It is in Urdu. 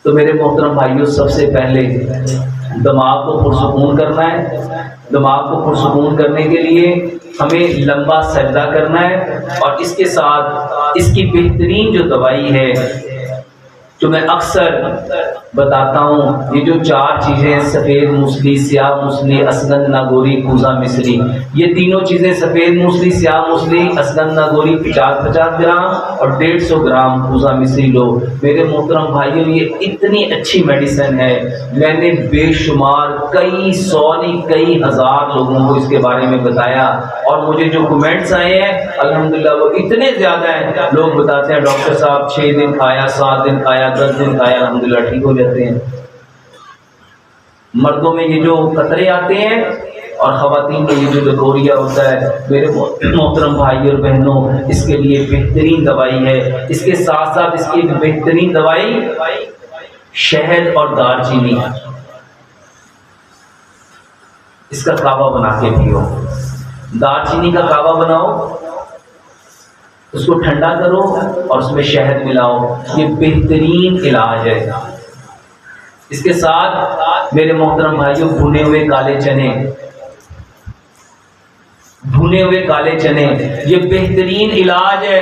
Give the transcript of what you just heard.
تو میرے محترم بھائیوں، سب سے پہلے دماغ کو پرسکون کرنا ہے۔ دماغ کو پرسکون کرنے کے لیے ہمیں لمبا سجدہ کرنا ہے، اور اس کے ساتھ اس کی بہترین جو دوائی ہے، جو میں اکثر بتاتا ہوں، یہ جو 4 چیزیں، سفید موسلی، سیاہ موسلی، اسگند ناگوری، کوزہ مصری، یہ تینوں چیزیں، سفید موسلی، سیاہ موسلی، اسگند ناگوری 50-50 گرام اور 150 گرام کوزہ مصری لو۔ میرے محترم بھائیوں، یہ اتنی اچھی میڈیسن ہے، میں نے بے شمار کئی سو نہیں کئی ہزار لوگوں کو اس کے بارے میں بتایا، اور مجھے جو کمنٹس آئے ہیں الحمدللہ وہ اتنے زیادہ ہیں، لوگ بتاتے ہیں ڈاکٹر صاحب 6 دن کھایا، 7 دن کھایا، 10 دن کھایا، الحمدللہ ٹھیک ہو جاتے ہیں۔ مردوں میں یہ جو قطرے آتے ہیں اور خواتین میں یہ جو لکوریا ہوتا ہے، میرے محترم بھائی اور بہنوں، اس کے لیے بہترین دوائی ہے۔ اس کے ساتھ ساتھ اس کی بہترین دوائی شہد اور دار چینی، اس کا کعبہ بنا کے پیو۔ دار چینی کا کعبہ بناؤ، اس کو ٹھنڈا کرو اور اس میں شہد ملاؤ، یہ بہترین علاج ہے۔ اس کے ساتھ میرے محترم بھائیوں، بھنے ہوئے کالے چنے، بھنے ہوئے کالے چنے، یہ بہترین علاج ہے۔